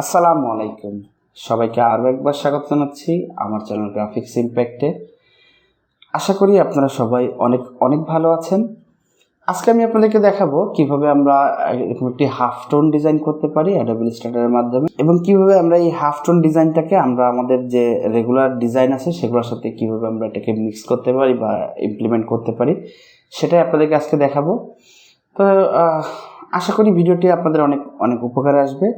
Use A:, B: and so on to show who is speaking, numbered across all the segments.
A: আসসালামু আলাইকুম, সবাইকে আরও একবার স্বাগত জানাচ্ছি আমার চ্যানেল গ্রাফিক্স ইম্প্যাক্টে। আশা করি আপনারা সবাই অনেক অনেক ভালো আছেন। আজকে আমি আপনাদেরকে দেখাবো কিভাবে আমরা এরকম একটি হাফ টোন ডিজাইন করতে পারি অ্যাডোবি ইলাস্ট্রেটরের মাধ্যমে, এবং কিভাবে আমরা এই হাফ টোন ডিজাইনটাকে আমরা আমাদের যে রেগুলার ডিজাইন আছে সেগুলোর সাথে কিভাবে আমরা এটাকে মিক্স করতে পারি বা ইমপ্লিমেন্ট করতে পারি, সেটাই আপনাদেরকে আজকে দেখাবো। তো আশা করি ভিডিওটি আপনাদের অনেক অনেক উপকারে আসবে।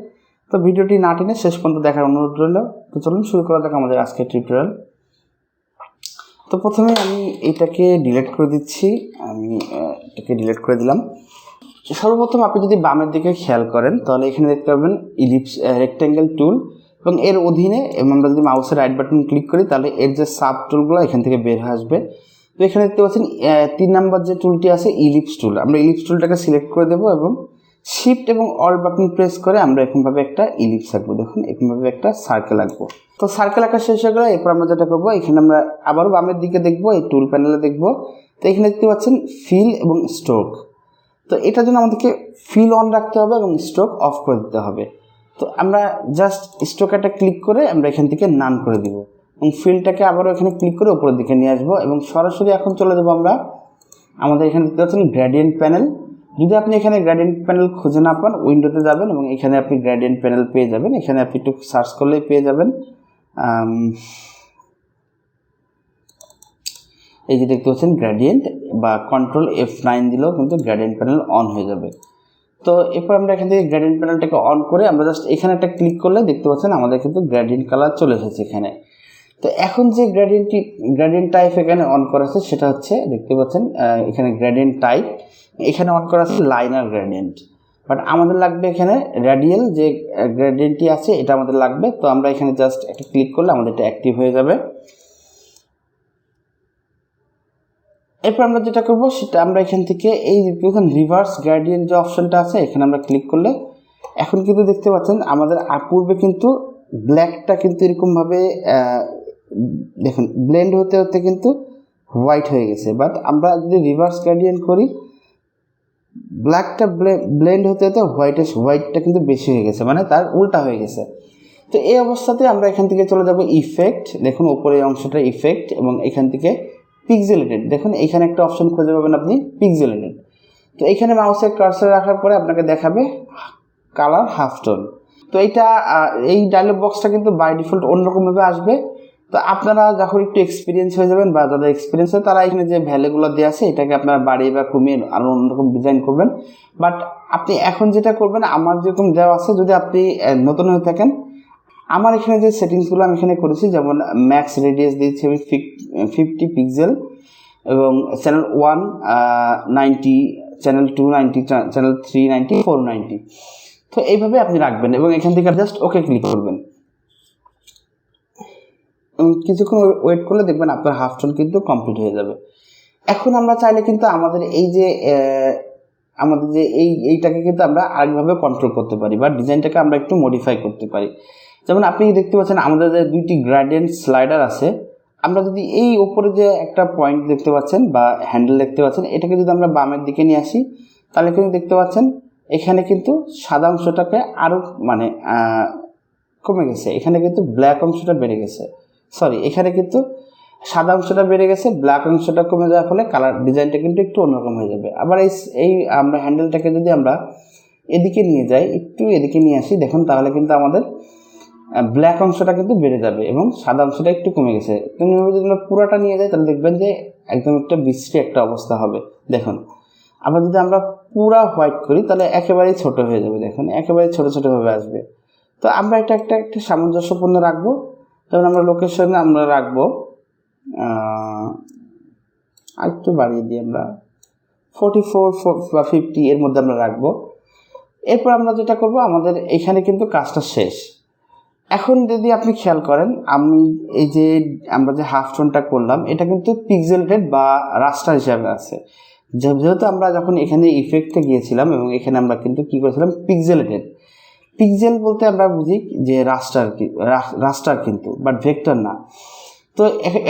A: তো ভিডিওটি না টেনে শেষ পর্যন্ত দেখার অনুরোধ রইল। তো চলুন শুরু করা যাক আমাদের আজকের টিউটোরিয়াল। তো প্রথমে আমি এটাকে ডিলিট করে দিচ্ছি। আমি এটাকে ডিলিট করে দিলাম। সর্বপ্রথম আপনি যদি বামের দিকে খেয়াল করেন তাহলে এখানে দেখতে পাবেন ইলিপস রেক্ট্যাঙ্গেল টুল, এবং এর অধীনে আমরা যদি মাউসের রাইট বাটন ক্লিক করি তাহলে এর যে সাব টুলগুলো এখান থেকে বের হয়ে আসবে। তো এখানে দেখতে পাচ্ছেন 3 নাম্বার যে টুলটি আছে ইলিপস টুল, আমরা ইলিপস টুলটাকে সিলেক্ট করে দেবো এবং শিফট এবং অল বাটন প্রেস করে আমরা এরকমভাবে একটা ইলিপস আঁকবো। দেখুন এরকমভাবে একটা সার্কেল আঁকবো। তো সার্কেল আঁকা শেষ হয়ে গেলে এরপর আমরা যেটা করবো, এখানে আমরা আবারও বামের দিকে দেখবো, এই টুল প্যানেলে দেখবো। তো এখানে দেখতে পাচ্ছেন ফিল এবং স্ট্রোক। তো এটার জন্য আমাদেরকে ফিল অন রাখতে হবে এবং স্ট্রোক অফ করে দিতে হবে। তো আমরা জাস্ট স্ট্রোকটা ক্লিক করে আমরা এখান থেকে নান করে দিব এবং ফিলটাকে আবারও এখানে ক্লিক করে উপরের দিকে নিয়ে আসবো এবং সরাসরি এখন চলে যাবো আমরা আমাদের এখানে দেখতে পাচ্ছেন গ্রেডিয়েন্ট প্যানেল। যদি আপনি এখানে গ্রেডিয়েন্ট প্যানেল খুঁজে না পান, উইন্ডোতে যাবেন এবং এখানে আপনি গ্রেডিয়েন্ট প্যানেল পেয়ে যাবেন। এখানে আপনি একটু সার্চ করলেই পেয়ে যাবেন। এই যে দেখতে পাচ্ছেন গ্রেডিয়েন্ট, বা কন্ট্রোল F9 দিলেও কিন্তু গ্রেডিয়েন্ট প্যানেল অন হয়ে যাবে। তো এরপর আমরা এখান থেকে গ্রেডিয়েন্ট প্যানেলটাকে অন করে আমরা জাস্ট এখানে একটা ক্লিক করলে দেখতে পাচ্ছেন আমাদের কিন্তু গ্রেডিয়েন্ট কালার চলে এসেছে এখানে। তো এখন যে গ্রেডিয়েন্ট টাইপ এখানে অন করা আছে সেটা হচ্ছে দেখতে পাচ্ছেন এখানে গ্রেডিয়েন্ট টাইপ এখানে অন করা আছে লাইনার গ্রেডিয়েন্ট, বাট আমাদের লাগবে এখানে রেডিয়াল যে গ্রেডিয়েন্টটি আছে এটা আমাদের লাগবে। তো আমরা এখানে জাস্ট একটা ক্লিক করলে আমাদের এটা অ্যাক্টিভ হয়ে যাবে। এরপর আমরা যেটা করবো সেটা আমরা এখান থেকে এই রিভার্স গ্রেডিয়েন্ট যে অপশনটা আছে এখানে আমরা ক্লিক করলে এখন কিন্তু দেখতে পাচ্ছেন আমাদের পূর্বে কিন্তু ব্ল্যাকটা কিন্তু এরকমভাবে দেখুন ব্লেন্ড হতে হতে কিন্তু হোয়াইট হয়ে গেছে, বাট আমরা যদি রিভার্স গ্রেডিয়েন্ট করি ব্ল্যাকটা ব্লেন্ড হতে হতে হোয়াইটটা কিন্তু বেশি হয়ে গেছে, মানে তার উল্টা হয়ে গেছে। তো এই অবস্থাতে আমরা এখান থেকে চলে যাব ইফেক্ট, দেখুন উপরে অংশটা ইফেক্ট, এবং এখান থেকে পিক্সেলেটেড, দেখুন এখানে একটা অপশন খুঁজে পাবেন আপনি পিক্সেলেটেড। তো এখানে মাউসের কার্সর রাখার পরে আপনাকে দেখাবে কালার হাফ টোন। তো এই ডায়লগ বক্সটা কিন্তু বাই ডিফল্ট অন্যরকমভাবে আসবে। তো আপনারা যখন একটু এক্সপিরিয়েন্স হয়ে যাবেন বা যাদের এক্সপিরিয়েন্স হয় তারা এখানে যে ভ্যালুগুলো দেওয়া আছে এটাকে আপনারা বাড়িয়ে বা কমিয়ে আরও অন্যরকম ডিজাইন করবেন। বাট আপনি এখন যেটা করবেন আমার যেরকম দেওয়া আছে, যদি আপনি নতুন হয়ে থাকেন, আমার এখানে যে সেটিংসগুলো আমি এখানে করেছি, যেমন ম্যাক্স রেডিয়াস দিয়েছি আমি 50 পিক্সেল, এবং চ্যানেল 1 90, চ্যানেল 2 90, চ্যানেল 3 90, 4 90। তো এইভাবে আপনি রাখবেন এবং এখান থেকে জাস্ট ওকে ক্লিক করবেন এবং কিছুক্ষণ ওয়েট করলে দেখবেন আপনার হাফ টোন কিন্তু কমপ্লিট হয়ে যাবে। এখন আমরা চাইলে কিন্তু আমাদের এইটাকে কিন্তু আমরা আরেকভাবে কন্ট্রোল করতে পারি বা ডিজাইনটাকে আমরা একটু মডিফাই করতে পারি। যেমন আপনি দেখতে পাচ্ছেন আমাদের যে 2টি গ্রেডিয়েন্ট স্লাইডার আছে, আমরা যদি এই উপরে যে একটা পয়েন্ট দেখতে পাচ্ছেন বা হ্যান্ডেল দেখতে পাচ্ছেন এটাকে যদি আমরা বামের দিকে নিয়ে আসি তাহলে কিন্তু দেখতে পাচ্ছেন এখানে কিন্তু সাদা অংশটাকে আরও মানে কমে গেছে, এখানে কিন্তু ব্ল্যাক অংশটা বেড়ে গেছে, এখানে কিন্তু সাদা অংশটা বেড়ে গেছে, ব্ল্যাক অংশটা কমে যাওয়ার ফলে কালার ডিজাইনটা কিন্তু একটু অন্যরকম হয়ে যাবে। আবার এই আমরা হ্যান্ডেলটাকে যদি আমরা এদিকে নিয়ে যাই, একটু এদিকে নিয়ে আসি, দেখুন তাহলে কিন্তু আমাদের ব্ল্যাক অংশটা কিন্তু বেড়ে যাবে এবং সাদা অংশটা একটু কমে গেছে। তেমনিভাবে যদি আমরা পুরোটা নিয়ে যাই তাহলে দেখবেন যে একদম একটা বিশ্রী একটা অবস্থা হবে। দেখুন আবার যদি আমরা পুরা হোয়াইট করি তাহলে একেবারেই ছোট হয়ে যাবে, দেখুন একেবারে ছোট ছোটোভাবে আসবে। তো আমরা এটা একটা সামঞ্জস্যপূর্ণ রাখবো। যেমন আমরা লোকেশনে আমরা রাখবো একটু বাড়িয়ে দিই, আমরা 44 বা 50 এর মধ্যে আমরা রাখবো। এরপর আমরা যেটা করব, আমাদের এখানে কিন্তু কাজটা শেষ। এখন যদি আপনি খেয়াল করেন আমি এই যে আমরা যে হাফ টোনটা করলাম এটা কিন্তু পিক্সেলেটেড বা রাস্টার হিসাবে আছে, যেহেতু আমরা যখন এখানে ইফেক্টে গিয়েছিলাম এবং এখানে আমরা কিন্তু কি করেছিলাম পিক্সেলেটেড। পিক্সেল বলতে আমরা বুঝি যে রাস্টার কিন্তু, বাট ভেক্টর না। তো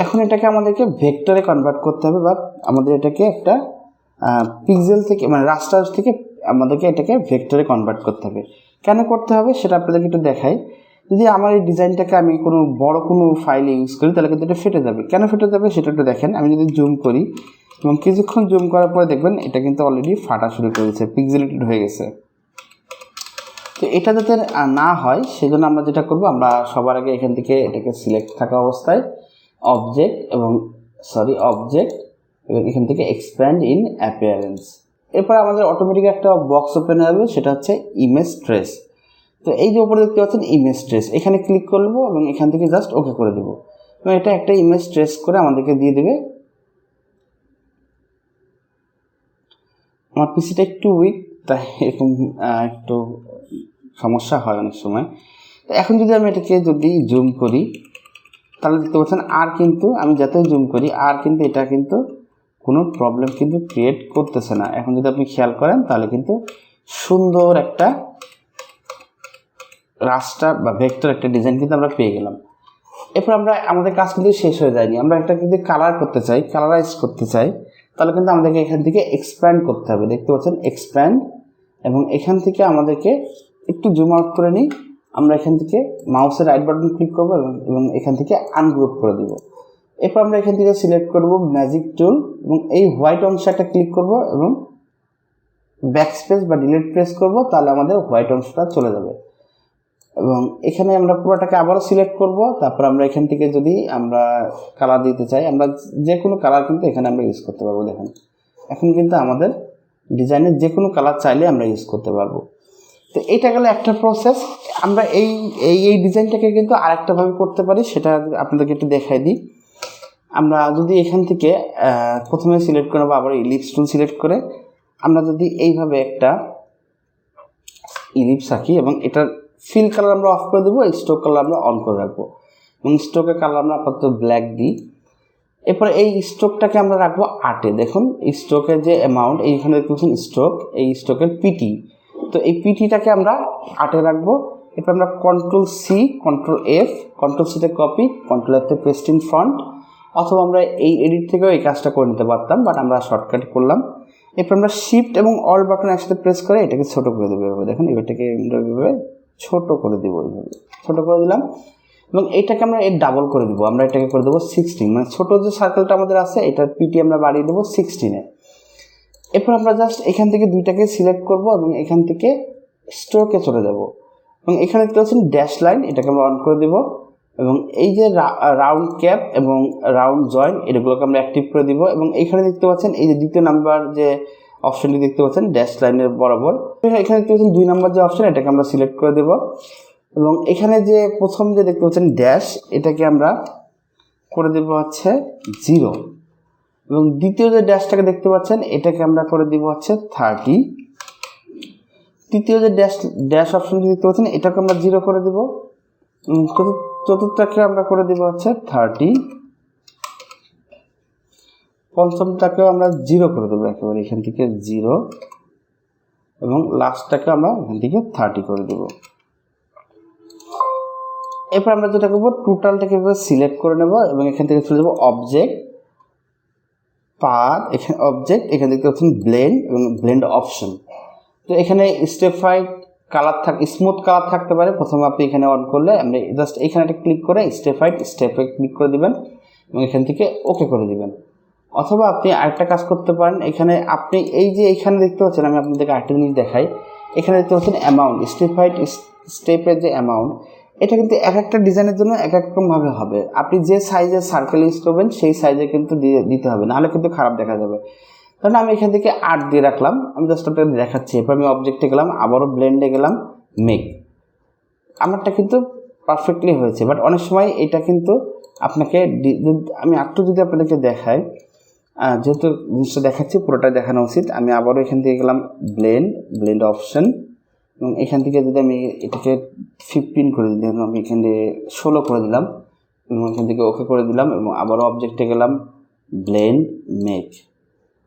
A: এখন এটাকে আমাদেরকে ভেক্টরে কনভার্ট করতে হবে, বা আমাদের এটাকে একটা পিক্সেল থেকে মানে রাস্টার থেকে আমাদেরকে এটাকে ভেক্টরে কনভার্ট করতে হবে। কেন করতে হবে সেটা আপনাদেরকে একটু দেখাই। যদি আমার এই ডিজাইনটাকে আমি কোনো বড় কোনো ফাইলে ইউজ করি তাহলে কিন্তু এটা ফেটে যাবে। কেন ফেটে যাবে সেটা একটু দেখেন। আমি যদি জুম করি এবং কিছুক্ষণ জুম করার পরে দেখবেন এটা কিন্তু অলরেডি ফাটা শুরু করেছে, পিক্সেলেটেড হয়ে গেছে। তো এটা যাতে না হয় সেজন্য আমরা যেটা করব, আমরা সবার আগে এখান থেকে এটাকে সিলেক্ট থাকা অবস্থায় অবজেক্ট এবং এখান থেকে এক্সপ্যান্ড ইন অ্যাপিয়ারেন্স। এরপর আমাদের অটোমেটিক একটা বক্স ওপেন হবে, সেটা হচ্ছে ইমেজ ট্রেস। তো এই যে উপরে দেখতে পাচ্ছেন ইমেজ ট্রেস, এখানে ক্লিক করবো এবং এখান থেকে জাস্ট ওকে করে দেবো এবং এটা একটা ইমেজ ট্রেস করে আমাদেরকে দিয়ে দেবে। আমার পিসিটা একটু উইক, তাই এরকম একটু সমস্যা হয় অনেক সময়। তো এখন যদি আমি এটাকে যদি জুম করি তাহলে দেখতে পাচ্ছেন আর কিন্তু আমি যতই জুম করি আর কিন্তু এটা কিন্তু কোনো প্রবলেম কিন্তু ক্রিয়েট করতেছে না। এখন যদি আপনি খেয়াল করেন তাহলে কিন্তু সুন্দর একটা রাস্টার বা ভেক্টর একটা ডিজাইন কিন্তু আমরা পেয়ে গেলাম। এরপর আমাদের কাজ কিন্তু শেষ হয়ে যায়নি। আমরা একটা কিন্তু কালার করতে চাই, কালারাইজ করতে চাই, তাহলে কিন্তু আমাদেরকে এখান থেকে এক্সপ্যান্ড করতে হবে। দেখতে পাচ্ছেন এক্সপ্যান্ড, এবং এখান থেকে আমাদেরকে একটু জুম আউট করে নিই। আমরা এখান থেকে মাউসের রাইট বাটন ক্লিক করবো এবং এখান থেকে আনগ্রুপ করে দিব। এরপর আমরা এখান থেকে সিলেক্ট করব ম্যাজিক টুল এবং এই হোয়াইট অংশে একটা ক্লিক করব এবং ব্যাকস্পেস বা ডিলিট প্রেস করব, তাহলে আমাদের হোয়াইট অংশটা চলে যাবে। এবং এখানে আমরা পুরোটাকে আবারও সিলেক্ট করব। তারপর আমরা এখান থেকে যদি আমরা কালার দিতে চাই, আমরা যে কোনো কালার কিন্তু এখানে আমরা ইউজ করতে পারবো। দেখেন এখন কিন্তু আমাদের ডিজাইনের যে কোনো কালার চাইলে আমরা ইউজ করতে পারবো। তো এইটা গেলে একটা প্রসেস। আমরা এই ডিজাইনটাকে কিন্তু আরেকটাভাবে করতে পারি, সেটা আপনাদেরকে একটু দেখাই দিই। আমরা যদি এখান থেকে প্রথমে সিলেক্ট করে আবার ইলিপস টুল সিলেক্ট করে আমরা যদি এইভাবে একটা ইলিপস আঁকি এবং এটার ফিল কালার আমরা অফ করে দেবো, স্ট্রোক কালার আমরা অন করে রাখবো এবং স্ট্রোকের কালার আমরা আপাতত ব্ল্যাক দিই। এরপরে এই স্ট্রোকটাকে আমরা রাখবো 8-এ। দেখুন স্ট্রোকের যে অ্যামাউন্ট এইখানে দেখছেন স্ট্রোক, এই স্ট্রোকের পিটি, তো এই পিটিটাকে আমরা 8-এ রাখবো। এরপর আমরা Ctrl+C, Ctrl+F, Ctrl+C-তে কপি, Ctrl+F-তে পেস্ট ইন ফ্রন্ট, অথবা আমরা এই এডিট থেকেও এই কাজটা করে নিতে পারতাম, বাট আমরা শর্টকাট করলাম। এরপর আমরা শিফট এবং অল বাটন একসাথে প্রেস করে এটাকে ছোটো করে দেবো। এভাবে দেখুন এটাকে এভাবে ছোটো করে দেবো, এইভাবে ছোটো করে দিলাম এবং এইটাকে আমরা এর ডাবল করে দেবো। আমরা এটাকে করে দেবো 16, মানে ছোটো যে সার্কেলটা আমাদের আছে এটার পিটি আমরা বাড়িয়ে দেবো 16-এ। এরপর আমরা জাস্ট এখান থেকে দুইটাকে সিলেক্ট করব এবং এখান থেকে স্ট্রোকে চলে যাব এবং এখানে দেখতে পাচ্ছেন ড্যাশ লাইন, এটাকে আমরা অন করে দেব এবং এই যে রাউন্ড ক্যাপ এবং রাউন্ড জয়েন্ট এগুলোকে আমরা অ্যাক্টিভ করে দিব। এবং এখানে দেখতে পাচ্ছেন এই যে দ্বিতীয় নাম্বার যে অপশনটি দেখতে পাচ্ছেন ড্যাশ লাইনের বরাবর, এখানে দেখতে পাচ্ছেন 2 নম্বর যে অপশন, এটাকে আমরা সিলেক্ট করে দেব এবং এখানে যে প্রথম যে দেখতে পাচ্ছেন ড্যাশ, এটাকে আমরা করে দেব হচ্ছে 0 এবং দ্বিতীয় যে ড্যাশটাকে দেখতে পাচ্ছেন এটাকে আমরা করে দিব হচ্ছে 30। তৃতীয় যে ড্যাশ অপশনটি দেখতে পাচ্ছেন এটাকে আমরা 0 করে দেব। চতুর্থটাকে আমরা করে দেব হচ্ছে 30। পঞ্চমটাকেও আমরা 0 করে দেবো একেবারে এখান থেকে 0 এবং লাস্টটাকে আমরা এখান থেকে 30 করে দেব। এরপর আমরা যেটা করবো টোটালটাকে সিলেক্ট করে নেব এবং এখান থেকে চলে যাবো অবজেক্ট, পাথ, এখানে অবজেক্ট, এখানে দেখতে পাচ্ছেন ব্লেন্ড এবং ব্লেন্ড অপশন। তো এখানে স্টেপফাইড কালার স্মুথ কালার থাকতে পারে। প্রথমে আপনি এখানে অন করলে আমরা জাস্ট এখানে একটা ক্লিক করে স্টেপে ক্লিক করে দিবেন এবং এখান থেকে ওকে করে দিবেন। অথবা আপনি আরেকটা কাজ করতে পারেন, এখানে আপনি এই যে এখানে দেখতে পাচ্ছেন, আমি আপনাদেরকে আরেকটা জিনিস দেখাই। এখানে দেখতে পাচ্ছেন অ্যামাউন্ট, স্টেপের যে অ্যামাউন্ট, এটা কিন্তু এক একটা ডিজাইনের জন্য এক এক রকমভাবে হবে। আপনি যে সাইজের সার্কেল ইউজ করবেন সেই সাইজে কিন্তু দিতে হবে, নাহলে কিন্তু খারাপ দেখা যাবে। কারণ আমি এখান থেকে 8 দিয়ে রাখলাম, আমি জাস্ট আপনাকে দেখাচ্ছি। এরপর আমি অবজেক্টে গেলাম, আবারও ব্লেন্ডে গেলাম, মেক, আমারটা কিন্তু পারফেক্টলি হয়েছে। বাট অনেক সময় এটা কিন্তু আপনাকে আমি একটু যদি আপনাদেরকে দেখাই, যেহেতু জিনিসটা দেখাচ্ছি পুরোটাই দেখানো উচিত, আমি আবারও এখান থেকে গেলাম ব্লেন্ড অপশন এবং এখান থেকে যদি আমি এটাকে 15 করে দিলাম, আমি এখান থেকে 16 করে দিলাম এবং এখান থেকে ওকে করে দিলাম এবং আবারও অবজেক্টে গেলাম, ব্লেন্ড, মেক।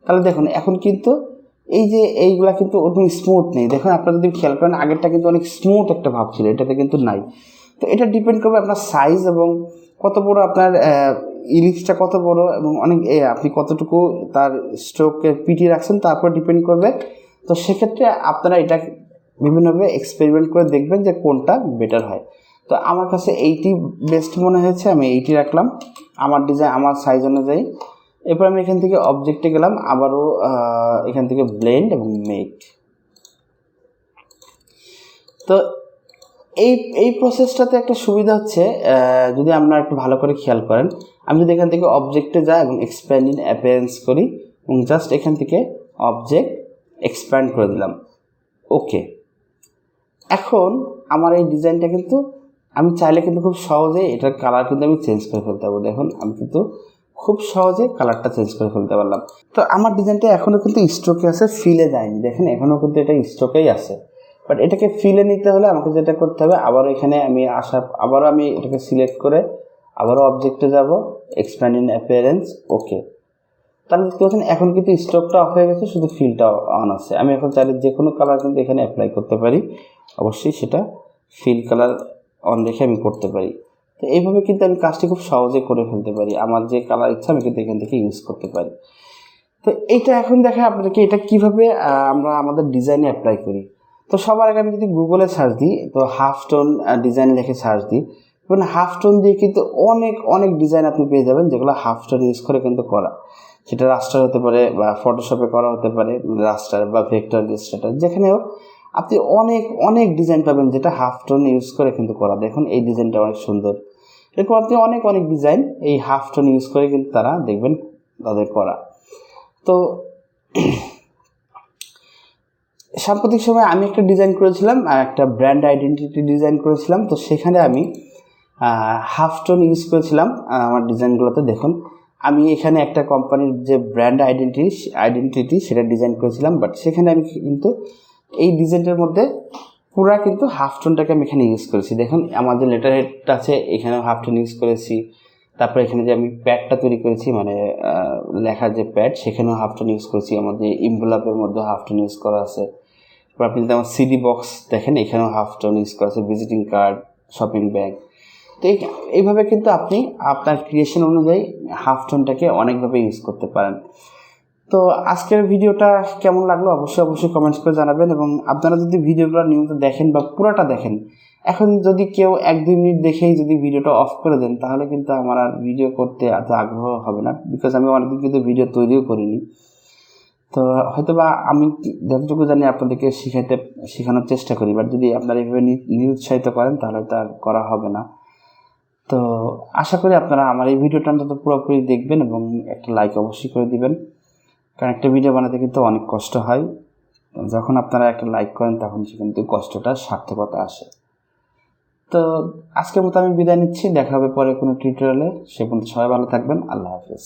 A: তাহলে দেখুন এখন কিন্তু এই যে এইগুলা কিন্তু ওরকম স্মুথ নেই। দেখুন আপনারা যদি খেয়াল করেন আগেরটা কিন্তু অনেক স্মুথ একটা ভাব ছিল, এটাতে কিন্তু নাই। তো এটা ডিপেন্ড করবে আপনার সাইজ এবং কত বড় আপনার ইলিপসটা কত বড় এবং অনেক আপনি কতটুকু তার স্ট্রোকের পিটি রাখছেন তারপর ডিপেন্ড করবে। তো সেক্ষেত্রে আপনারা এটা বিভিন্নভাবে এক্সপেরিমেন্ট করে দেখবেন যে কোনটা বেটার হয়। তো আমার কাছে এইটি বেস্ট মনে হয়েছে, আমি এইটি রাখলাম আমার ডিজাইন, আমার সাইজ অনুযায়ী। এরপর আমি এখান থেকে অবজেক্টে গেলাম, আবারও এখান থেকে ব্লেন্ড এবং মেক। তো এই প্রসেসটাতে একটা সুবিধা হচ্ছে, যদি আপনারা একটু ভালো করে খেয়াল করেন, আমি যদি এখান থেকে অবজেক্টে যাই এবং এক্সপ্যান্ড ইন অ্যাপিয়ারেন্স করি এবং জাস্ট এখান থেকে অবজেক্ট এক্সপ্যান্ড করে দিলাম, ওকে। এখন আমার এই ডিজাইনটা কিন্তু আমি চাইলে কিন্তু খুব সহজে এটার কালার কিন্তু আমি চেঞ্জ করে ফেলতে পারবো। দেখুন আমি কিন্তু খুব সহজে কালারটা চেঞ্জ করে ফেলতে পারলাম। তো আমার ডিজাইনটা এখনও কিন্তু স্ট্রোকে আছে, ফিলে যায়নি। দেখেন এখনও কিন্তু এটা স্ট্রোকেই আছে, বাট এটাকে ফিলে নিতে হলে আমাকে যেটা করতে হবে, আবারও এখানে আমি আবারও আমি এটাকে সিলেক্ট করে আবারও অবজেক্টে যাব, এক্সপ্যান্ড ইন অ্যাপিয়ারেন্স, ওকে। তাহলে দেখতে পাচ্ছেন এখন কিন্তু স্ট্রোকটা অফ হয়ে গেছে, শুধু ফিলটা অন আছে। আমি এখন চাইলে যে কোনো কালার কিন্তু এখানে অ্যাপ্লাই করতে পারি, অবশ্যই সেটা ফিল কালার অন রেখে আমি করতে পারি। তো এইভাবে কিন্তু আমি কাজটি খুব সহজে করে ফেলতে পারি, আমার যে কালার ইচ্ছা আমি কিন্তু এখান থেকে ইউজ করতে পারি। তো এইটা এখন দেখা আপনাদেরকে এটা কীভাবে আমরা আমাদের ডিজাইনে অ্যাপ্লাই করি। তো সবার আগে আমি যদি গুগলে সার্চ দিই, তো হাফটোন ডিজাইন লিখে সার্চ দিই, এবং হাফটোন দিয়ে কিন্তু অনেক অনেক ডিজাইন আপনি পেয়ে যাবেন যেগুলো হাফটোন ইউজ করে কিন্তু করা। সেটা রাস্টার হতে পারে বা ফটোশপে করা হতে পারে, রাস্টার বা ভেক্টর ইলাস্ট্রেটর, যেখানেও আপনি অনেক অনেক ডিজাইন পাবেন যেটা হাফটোন ইউজ করে কিন্তু করা। দেখুন এই ডিজাইনটা অনেক সুন্দর। এরকম আপনি অনেক অনেক ডিজাইন এই হাফটোন ইউজ করে কিন্তু তারা দেখবেন তাদের করা। তো সাম্প্রতিক সময় আমি একটা ডিজাইন করেছিলাম, একটা ব্র্যান্ড আইডেন্টিটি ডিজাইন করেছিলাম। তো সেখানে আমি হাফটোন ইউজ করেছিলাম আমার ডিজাইনগুলোতে। দেখুন আমি এখানে একটা কোম্পানির যে ব্র্যান্ড আইডেন্টিটি সেটা ডিজাইন করেছিলাম, বাট সেখানে আমি কিন্তু এই ডিজাইনটার মধ্যে পুরা কিন্তু হাফটোনটাকে আমি এখানে ইউজ করেছি। দেখুন আমার যে লেটার হেডটা আছে এখানেও হাফটোন ইউজ করেছি। তারপরে এখানে যে আমি প্যাডটা তৈরি করেছি, মানে লেখার যে প্যাড, সেখানেও হাফটোন ইউজ করেছি। আমার যে ইনভেলপের মধ্যে হাফটোন ইউজ করা আছে। তারপর আপনি যদি আমার সিডি বক্স দেখেন, এখানেও হাফটোন ইউজ করা আছে, ভিজিটিং কার্ড, শপিং ব্যাগ। তো এইভাবে কিন্তু আপনি আপনার ক্রিয়েশন অনুযায়ী হাফটোনটাকে অনেকভাবে ইউজ করতে পারেন। তো আজকের ভিডিওটা কেমন লাগলো অবশ্যই কমেন্টস করে জানাবেন। এবং আপনারা যদি ভিডিওগুলো নিয়মিত দেখেন বা পুরোটা দেখেন, এখন যদি কেউ 1-2 মিনিট দেখেই যদি ভিডিওটা অফ করে দেন, তাহলে কিন্তু আমার আর ভিডিও করতে এত আগ্রহ হবে না, বিকজ আমি অনেকদিন কিন্তু ভিডিও তৈরিও করিনি। তো হয়তো বা আমি যতটুকু জানি আপনাদেরকে শেখানোর চেষ্টা করি, বাট যদি আপনারা এইভাবে নিরুৎসাহিত করেন তাহলে তা আর করা হবে না। তো আশা করি আপনারা আমার এই ভিডিওটা অন্তত পুরোপুরি দেখবেন এবং একটা লাইক অবশ্যই করে দিবেন, কারণ একটা ভিডিও বানাতে কিন্তু অনেক কষ্ট হয়। যখন আপনারা একটা লাইক করেন তখন সে কিন্তু কষ্টটা সার্থকতা আসে। তো আজকের মতো আমি বিদায় নিচ্ছি, দেখা হবে পরে কোনো টিউটোরিয়ালে। সে পর্যন্ত সবাই ভালো থাকবেন, আল্লাহ হাফেজ।